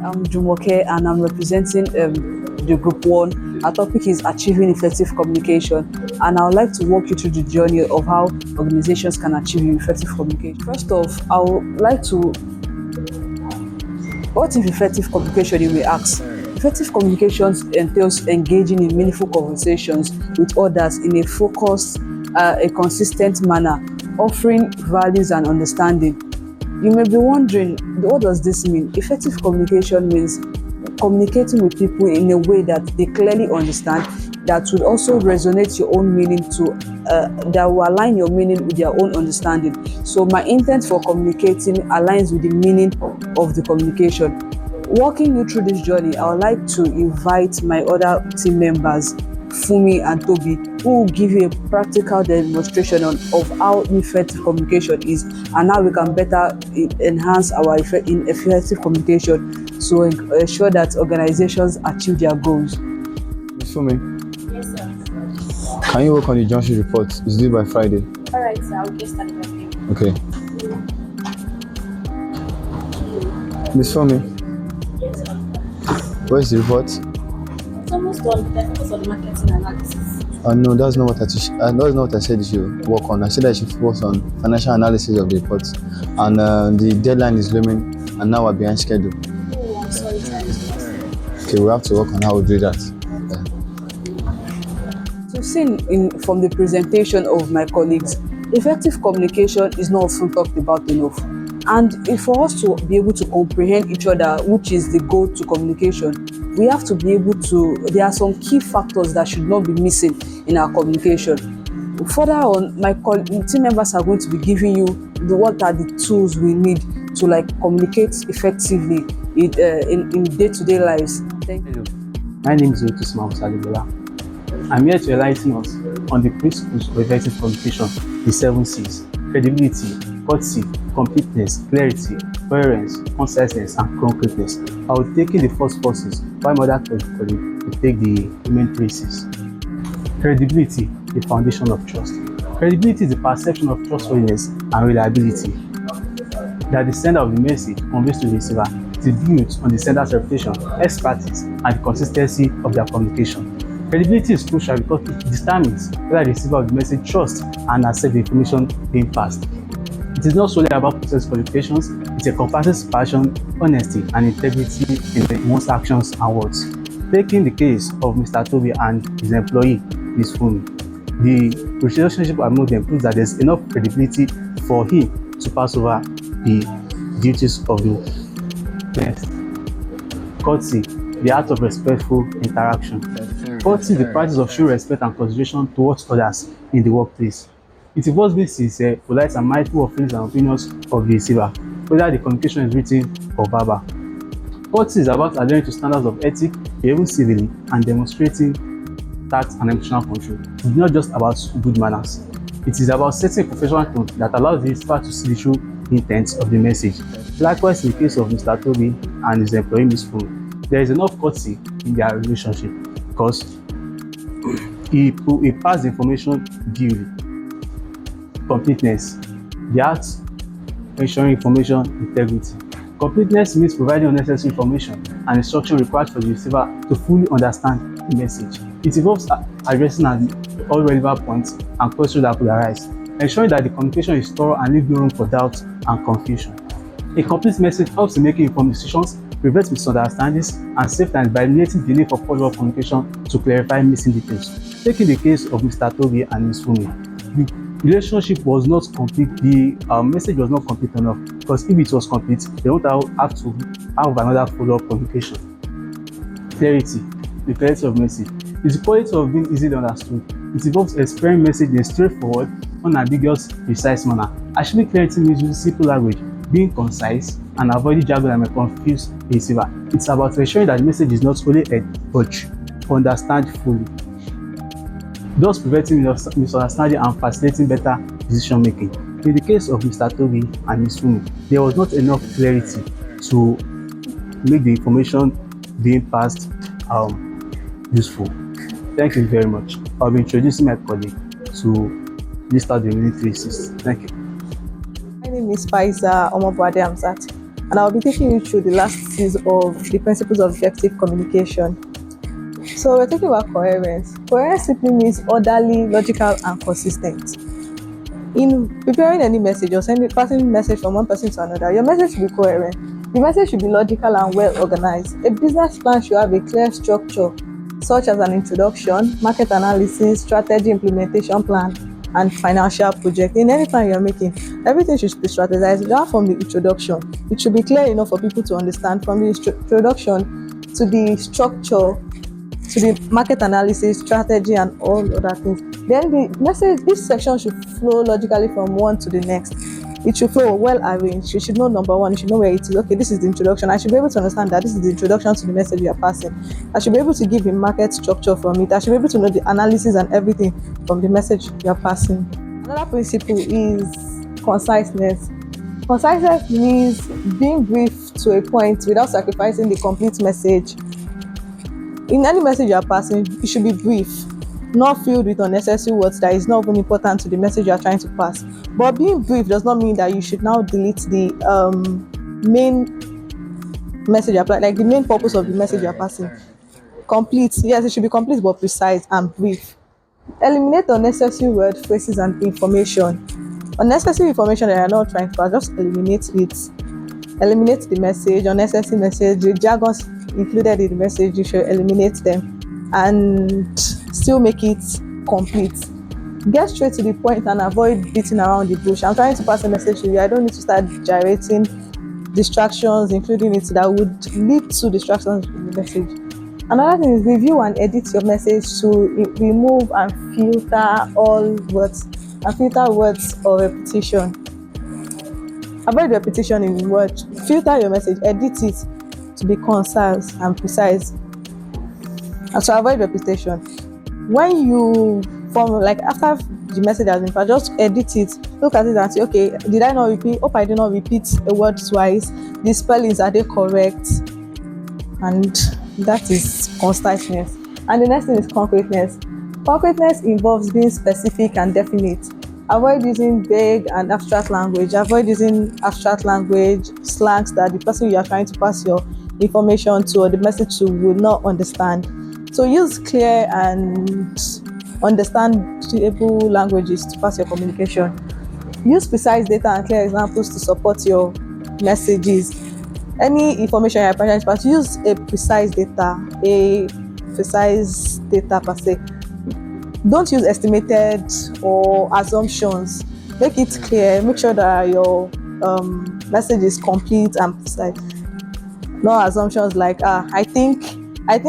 I'm Jumoke and I'm representing the Group 1. Our topic is Achieving Effective Communication, and I would like to walk you through the journey of how organizations can achieve effective communication. First off, I would like to, what is effective communication, you may ask? Effective communication entails engaging in meaningful conversations with others in a focused, a consistent manner, offering values and understanding. You may be wondering, what does this mean? Effective communication means communicating with people in a way that they clearly understand, that would also resonate your own meaning that will align your meaning with their own understanding. So my intent for communicating aligns with the meaning of the communication. Walking you through this journey, I would like to invite my other team members, Fumi and Toby, who will give you a practical demonstration of how effective communication is and how we can better enhance our effective communication to ensure that organizations achieve their goals. Ms. Fumi? Yes, sir. Can you work on the junction report? It's due by Friday. Alright, sir. I'll get started with you. Okay. Ms. Fumi, Yes, sir. where's the report? It's almost done. Let's focus on the marketing analysis. No, that's not what I said you should work on. I said I should focus on financial analysis of the reports. And the deadline is looming, and now we're behind schedule. Oh, I'm sorry, sir. Okay, we have to work on how we do that. So seen from the presentation of my colleagues, effective communication is not often talked about enough. And for us to be able to comprehend each other, which is the goal to communication, we have to be able to, there are some key factors that should not be missing in our communication. Further on, my team members are going to be giving you what are the tools we need to communicate effectively in day-to-day lives. Thank you. Hello, my name is Otusma Musalibola. I'm here to enlighten us on the principles of effective communication, the 7 C's: credibility, courtesy, completeness, clarity, coherence, conciseness, and concreteness. I will take the first 4 C's, while my other colleague will take the remaining 3 C's. Credibility, the foundation of trust. Credibility is the perception of trustworthiness and reliability that the sender of the message conveys to the receiver. It is built on the sender's reputation, expertise, and the consistency of their communication. Credibility is crucial because it determines whether the receiver of the message trusts and accepts the information being passed. It is not solely about process qualifications, it encompasses passion, honesty, and integrity in one's actions and words. Taking the case of Mr. Toby and his employee, Ms. Fumi, the relationship among them proves that there's enough credibility for him to pass over the duties of the next. Courtesy, the art of respectful interaction. Courtesy is the practice of showing respect and consideration towards others in the workplace. It involves being sincere, polite, and mindful of feelings and opinions of the receiver, whether the communication is written or verbal. Courtesy is about adhering to standards of ethics, behaving civilly, and demonstrating tact and emotional control. It's not just about good manners. It is about setting a professional tone that allows the receiver to see the true intent of the message. Likewise, in the case of Mr. Toby and his employee, Ms. Fumi, there is enough courtesy in their relationship because he passed the information duly. Completeness, the art of ensuring information integrity. Completeness means providing unnecessary information and instruction required for the receiver to fully understand the message. It involves addressing all relevant points and questions that could arise, ensuring that the communication is thorough and leaves no room for doubt and confusion. A complete message helps in making informed decisions, prevents misunderstandings, and safeguards by eliminating the need for follow-up communication to clarify missing details. Taking the case of Mr. Toby and Ms. Fumi, the relationship was not complete, the message was not complete enough, because if it was complete, they would have to have another follow-up communication. Clarity, the clarity of message, is the quality of being easily understood. It involves expressing message in a straightforward, unambiguous, precise manner. Achieving clarity means using simple language, being concise, and avoiding jargon that may confuse the receiver. It's about ensuring that the message is not only heard but understood fully, thus preventing misunderstanding and facilitating better decision making. In the case of Mr. Toby and Ms. Fumi, there was not enough clarity to make the information being passed useful. Thank you very much. I'll be introducing my colleague to list out the remaining 3 C's. Thank you. My name is Faiza Omobade Amzat. and I'll be taking you through the last six of the principles of effective communication. So we're talking about coherence. Coherence simply means orderly, logical, and consistent. In preparing any message or passing message from one person to another, your message should be coherent. The message should be logical and well organized. A business plan should have a clear structure, such as an introduction, market analysis, strategy implementation plan, and financial project. In any plan you're making, everything should be strategized. Right from the introduction, it should be clear enough for people to understand. From the introduction to the structure, to the market analysis, strategy, and all other things. Then the message, each section should flow logically from one to the next. It should flow well arranged. You should know number one, you should know where it is. Okay, this is the introduction. I should be able to understand that this is the introduction to the message you are passing. I should be able to give a market structure from it. I should be able to know the analysis and everything from the message you are passing. Another principle is conciseness. Conciseness means being brief to a point without sacrificing the complete message. In any message you are passing, it should be brief, not filled with unnecessary words that is not even important to the message you are trying to pass. But being brief does not mean that you should now delete the main message you are, like the main purpose of the message you are passing. Complete, yes, it should be complete but precise and brief. Eliminate unnecessary word, phrases, and information. Unnecessary information that you are not trying to pass, just eliminate it. Eliminate the message, unnecessary message, the jargons included in the message, you should eliminate them and still make it complete. Get straight to the point and avoid beating around the bush. I'm trying to pass a message to you. I don't need to start gyrating distractions, including it, that would lead to distractions in the message. Another thing is review and edit your message to remove and filter all words and filter words or repetition. Avoid repetition in words. Filter your message, edit it to be concise and precise, and to avoid repetition. When you form, like after the message has been passed, just edit it, look at it and say, okay, did I not repeat? Hope I did not repeat a word twice. The spellings, are they correct? And that is conciseness. And the next thing is concreteness. Concreteness involves being specific and definite. Avoid using vague and abstract language. Avoid using abstract language, slangs that the person you are trying to pass your information to or the message to will not understand. So use clear and understandable languages to pass your communication. Use precise data and clear examples to support your messages. Any information you are trying to pass, use a precise data per se. Don't use estimated or assumptions. Make it clear. Make sure that your message is complete and precise. No assumptions like I think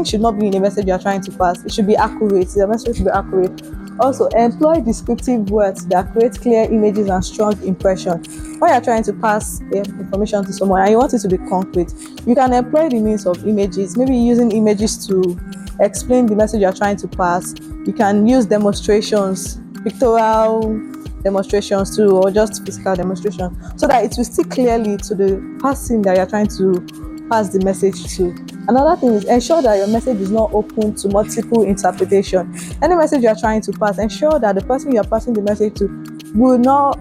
should not be in a message you are trying to pass. It should be accurate. The message should be accurate. Also, employ descriptive words that create clear images and strong impression. When you are trying to pass information to someone and you want it to be concrete, you can employ the means of images. Maybe using images to explain the message you are trying to pass. You can use demonstrations, pictorial demonstrations too, or just physical demonstrations, so that it will stick clearly to the person that you are trying to pass the message to. Another thing is ensure that your message is not open to multiple interpretation. Any message you are trying to pass, ensure that the person you are passing the message to will not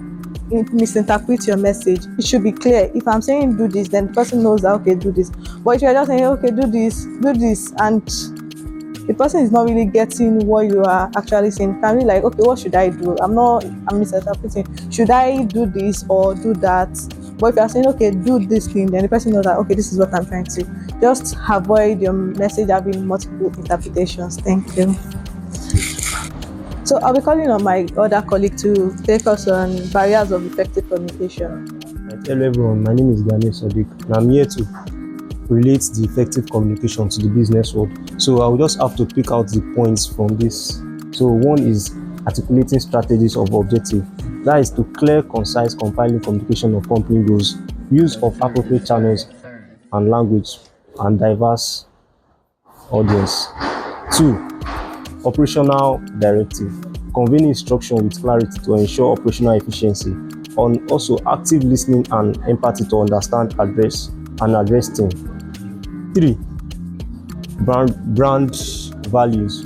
misinterpret your message. It should be clear. If I'm saying do this, then the person knows that okay, do this. But if you're just saying okay, do this, and the person is not really getting what you are actually saying, can be like, okay, what should I do? I'm misinterpreting. Should I do this or do that? But if you are saying, okay, do this thing, then the person knows that, okay, this is what I'm trying to. Just avoid your message having multiple interpretations. Thank you. So I'll be calling on my other colleague to take us on barriers of effective communication. Hello everyone, my name is Ganesh Sadiq and I'm here to relate the effective communication to the business world. So I will just have to pick out the points from this. So one is articulating strategies of objective. That is to clear, concise, compiling communication of company goals, use of appropriate channels and language, and diverse audience. 2. Operational directive. Conveying instruction with clarity to ensure operational efficiency. On also active listening and empathy to understand, address things. 3. Brand values.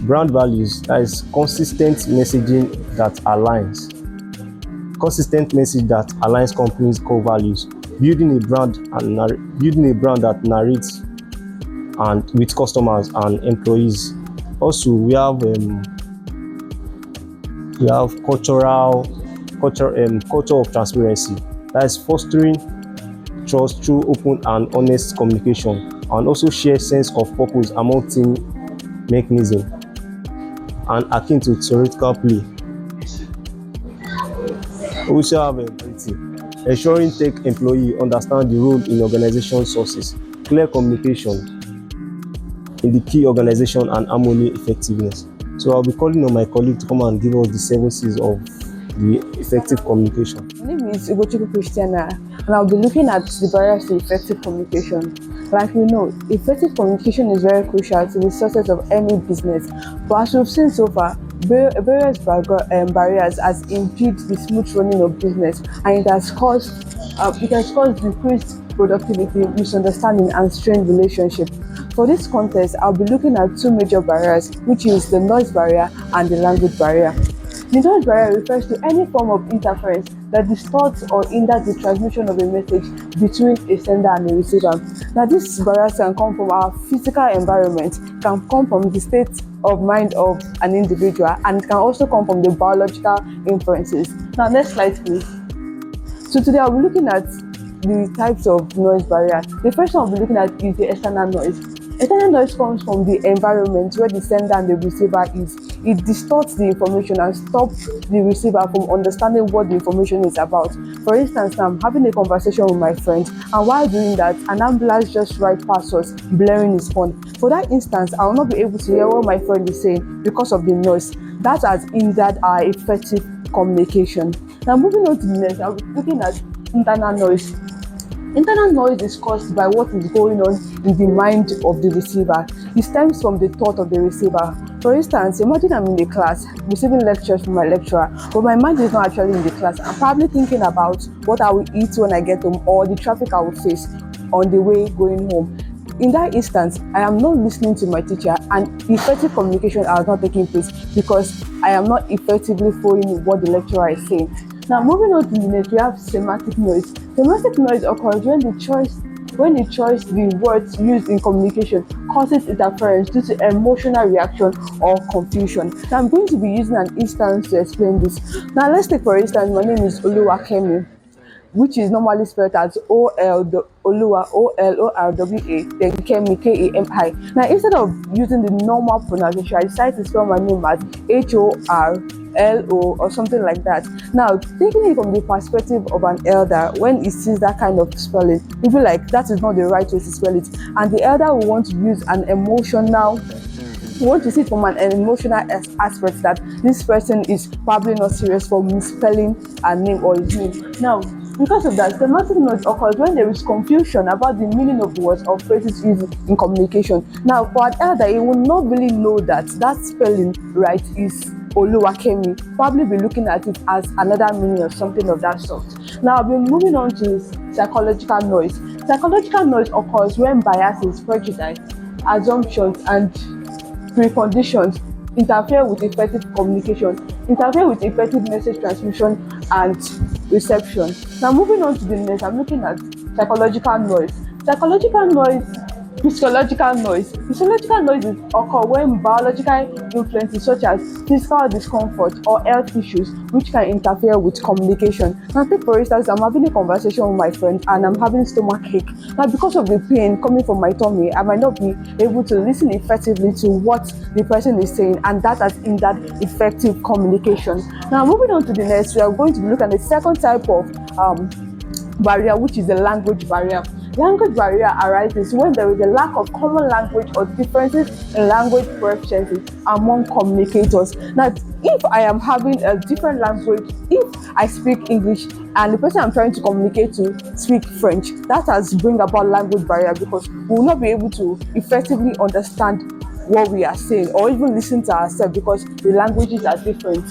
Brand values, that is consistent messaging that aligns. Consistent message that aligns companies' core values. building a brand that narrates and with customers and employees. Also, we have culture of transparency. That is fostering trust through open and honest communication, and also share sense of purpose among team mechanism, and akin to theoretical play. We also have empathy, ensuring tech employee understand the role in organization sources, clear communication in the key organization, and harmony effectiveness. So I'll be calling on my colleague to come and give us the 7 C's of the effective communication. My name is Ugochukwu Christiana, and I'll be looking at the barriers to effective communication. Like we know, effective communication is very crucial to the success of any business. But as we've seen so far, various barriers has impeded the smooth running of business, and it has caused decreased productivity, misunderstanding, and strained relationship. For this context, I'll be looking at 2 major barriers, which is the noise barrier and the language barrier. The noise barrier refers to any form of interference that distorts or hinders the transmission of a message between a sender and a receiver. Now, these barriers can come from our physical environment, can come from the state of mind of an individual, and it can also come from the biological influences. Now, next slide, please. So today I'll be looking at the types of noise barrier. The first one I'll be looking at is the external noise. External noise comes from the environment where the sender and the receiver is. It distorts the information and stops the receiver from understanding what the information is about. For instance, I'm having a conversation with my friend, and while doing that, an ambulance just right past us, blaring his horn. For that instance, I will not be able to hear what my friend is saying because of the noise. That has hindered our effective communication. Now, moving on to the next, I'll be looking at internal noise. Internal noise is caused by what is going on in the mind of the receiver. It stems from the thought of the receiver. For instance, imagine I'm in the class receiving lectures from my lecturer, but my mind is not actually in the class. I'm probably thinking about what I will eat when I get home, or the traffic I will face on the way going home. In that instance, I am not listening to my teacher, and effective communication is not taking place because I am not effectively following what the lecturer is saying. Now, moving on to the next, we have semantic noise. Semantic noise occurs when the words used in communication causes interference due to emotional reaction or confusion. Now, I'm going to be using an instance to explain this. Now, let's take for instance, my name is Oluwakemi, which is normally spelled as Oluwa, O-L-O-R-W-A, then Kemi, K-A-M-I. Now, instead of using the normal pronunciation, I decided to spell my name as H-O-R-L-O or something like that. Now, taking it from the perspective of an elder, when he sees that kind of spelling, he'll be like, that is not the right way to spell it. And the elder will want to use an emotional we want to see from an emotional aspect that this person is probably not serious for misspelling a name or his name. Now, because of that, semantic noise occurs when there is confusion about the meaning of words or phrases used in communication. Now, for an elder, he will not really know that that spelling right is Oluwakemi, probably be looking at it as another meaning or something of that sort. Now, I'll be moving on to psychological noise. Psychological noise occurs when biases, prejudice, assumptions, and preconditions interfere with effective communication, interfere with effective message transmission and reception. Now, moving on to the next, I'm looking at psychological noise. Psychological noise, physiological noise. Physiological noises occur when biological influences such as physical discomfort or health issues which can interfere with communication. Now, take for instance, I'm having a conversation with my friend and I'm having stomach ache. Now, because of the pain coming from my tummy, I might not be able to listen effectively to what the person is saying, and that has hindered effective communication. Now, moving on to the next, we are going to look at the second type of barrier, which is the language barrier. Language barrier arises when there is a lack of common language or differences in language proficiency among communicators. Now, if I am having a different language, if I speak English and the person I'm trying to communicate to speak French, that has bring about language barrier because we will not be able to effectively understand what we are saying or even listen to ourselves because the languages are different.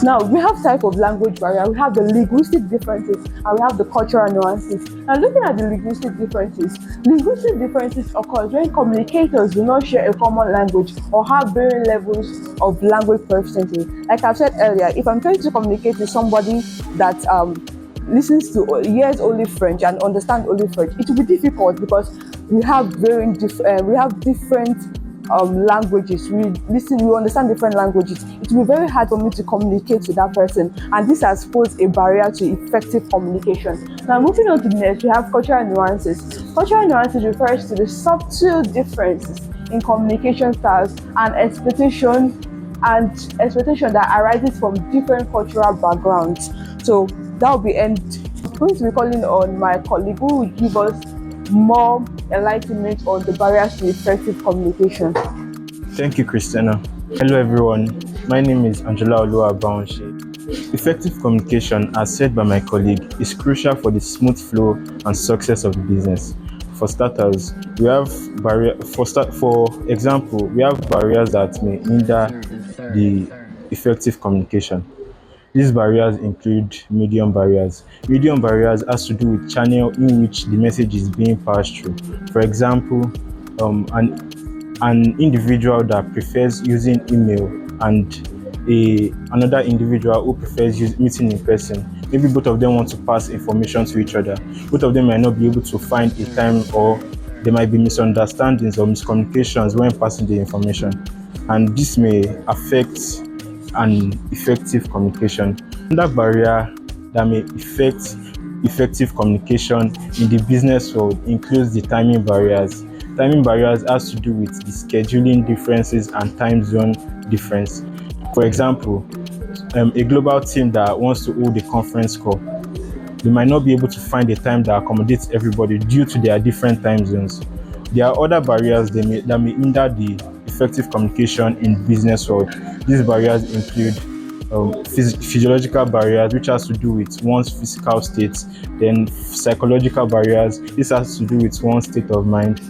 Now, we have type of language barrier. We have the linguistic differences and we have the cultural nuances. Now, looking at the linguistic differences occur when communicators do not share a common language or have varying levels of language proficiency. Like I've said earlier, if I'm trying to communicate with somebody that listens to hears only French and understands only French, it will be difficult because we have different languages. We understand different languages. It will be very hard for me to communicate with that person, and this has posed a barrier to effective communication. Now, moving on to the next, we have cultural nuances. Cultural nuances refers to the subtle differences in communication styles and expectation that arises from different cultural backgrounds. So that will be end. I'm going to be calling on my colleague who will give us more enlightenment on the barriers to effective communication. Thank you, Christina. Hello, everyone. My name is Angela Oluwabaunse. Effective communication, as said by my colleague, is crucial for the smooth flow and success of the business. For starters, we have for example, we have barriers that may hinder the effective communication. These barriers include medium barriers. Medium barriers has to do with channel in which the message is being passed through. For example, an individual that prefers using email and another individual who prefers meeting in person. Maybe both of them want to pass information to each other. Both of them might not be able to find a time, or there might be misunderstandings or miscommunications when passing the information, and this may affect an effective communication. Another barrier that may affect effective communication in the business world includes the timing barriers. Timing barriers has to do with the scheduling differences and time zone difference. For example, a global team that wants to hold a conference call, they might not be able to find a time that accommodates everybody due to their different time zones. There are other barriers that may hinder the effective communication in business world. These barriers include physiological barriers, which has to do with one's physical state, then psychological barriers. This has to do with one's state of mind.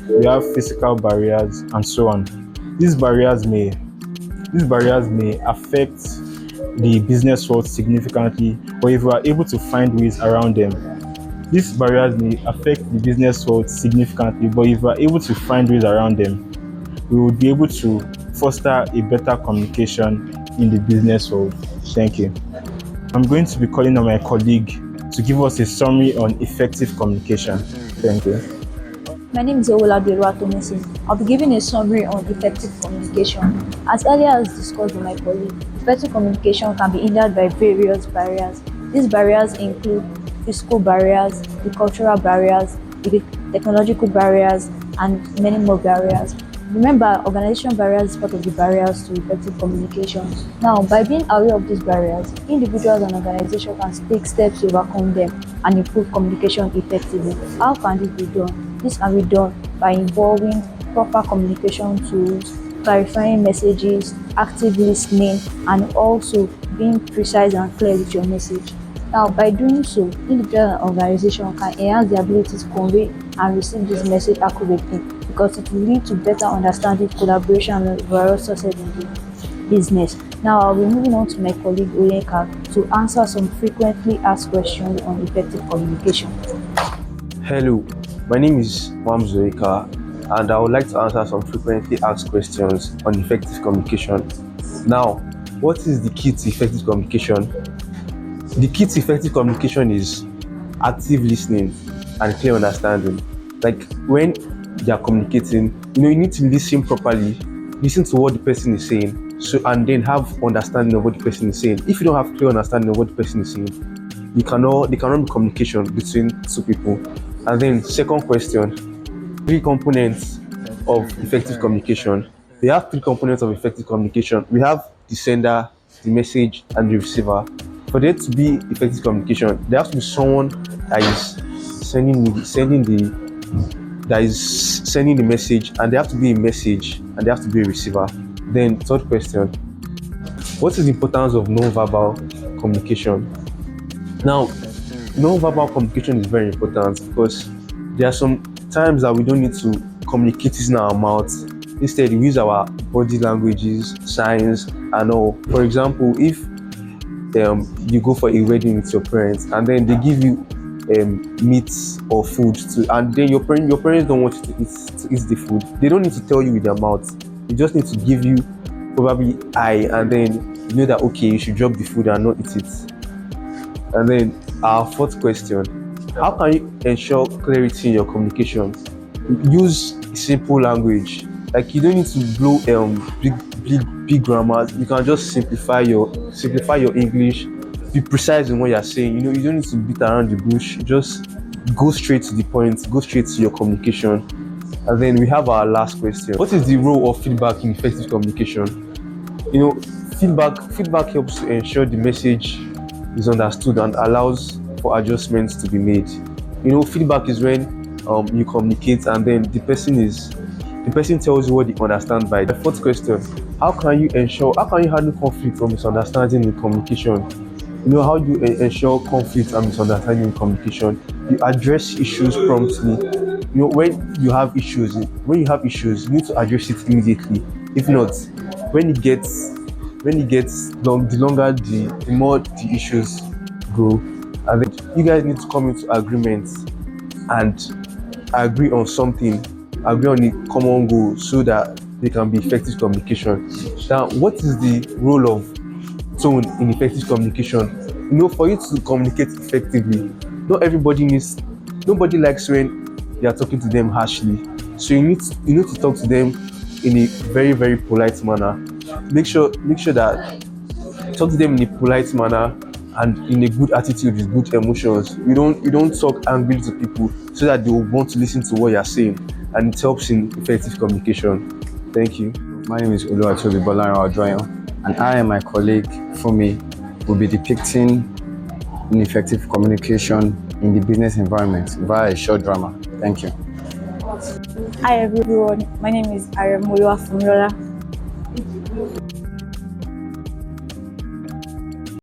We have physical barriers and so on. These barriers may affect the business world significantly, but if we are able to find ways around them. These barriers may affect the business world significantly, but if we are able to find ways around them, we will be able to foster a better communication in the business world. Thank you. I'm going to be calling on my colleague to give us a summary on effective communication. Thank you. My name is Owolabi Oluwatomisin. I'll be giving a summary on effective communication. As earlier as discussed by my colleague, effective communication can be hindered by various barriers. These barriers include physical barriers, the cultural barriers, the technological barriers, and many more barriers. Remember, organizational barriers is part of the barriers to effective communication. Now, by being aware of these barriers, individuals and organizations can take steps to overcome them and improve communication effectively. How can this be done? This can be done by involving proper communication tools, clarifying messages, active listening, and also being precise and clear with your message. Now, by doing so, individual and organization can enhance their ability to convey and receive this message accurately, because it will lead to better understanding, collaboration, and overall success in the business. Now, I'll be moving on to my colleague Oyenka to answer some frequently asked questions on effective communication. Hello, my name is Zoika, and I would like to answer some frequently asked questions on effective communication. Now, what is the key to effective communication? The key to effective communication is active listening and clear understanding. Like when they are communicating, you need to listen properly, listen to what the person is saying, and then have understanding of what the person is saying. If you don't have clear understanding of what the person is saying, there cannot be communication between two people. And then second question, three components of effective communication. We have three components of effective communication. We have the sender, the message, and the receiver. For there to be effective communication, there has to be someone that is sending the message, and there has to be a message, and there has to be a receiver. Then third question, what is the importance of non-verbal communication? Now, non-verbal communication is very important because there are some times that we don't need to communicate using our mouths. Instead, we use our body languages, signs, and all. For example, if you go for a wedding with your parents and then they give you meat or food and then your parents don't want you to eat the food, they don't need to tell you with their mouth. They just need to give you probably eye, and then you know that okay, you should drop the food and not eat it. And then Our fourth question: how can you ensure clarity in your communication? Use simple language. Like you don't need to blow big grammar. You can just simplify your English. Be precise in what you're saying. You don't need to beat around the bush. Just go straight to the point. Go straight to your communication. And then we have our last question: what is the role of feedback in effective communication? You know, feedback helps to ensure the message is understood and allows for adjustments to be made. Feedback is when you communicate and then the person tells you what they understand. By the fourth question: how can you handle conflict or misunderstanding in communication? How do you ensure conflict and misunderstanding in communication? You address issues promptly. When you have issues, you need to address it immediately. If not, when it gets long, the longer the more the issues grow, and then you guys need to come into agreement and agree on something, agree on a common goal, so that there can be effective communication. Now, what is the role of tone in effective communication? For you to communicate effectively, nobody likes when you are talking to them harshly. So you need to talk to them in a very, very polite manner. Make sure that talk to them in a polite manner and in a good attitude with good emotions. You don't talk angrily to people, so that they will want to listen to what you are saying, and it helps in effective communication. Thank you. My name is Oluwatobi Bolanro Adroyan, and I and my colleague Fumi will be depicting ineffective communication in the business environment via a short drama. Thank you. Hi everyone, my name is Ariamolua Fumiola.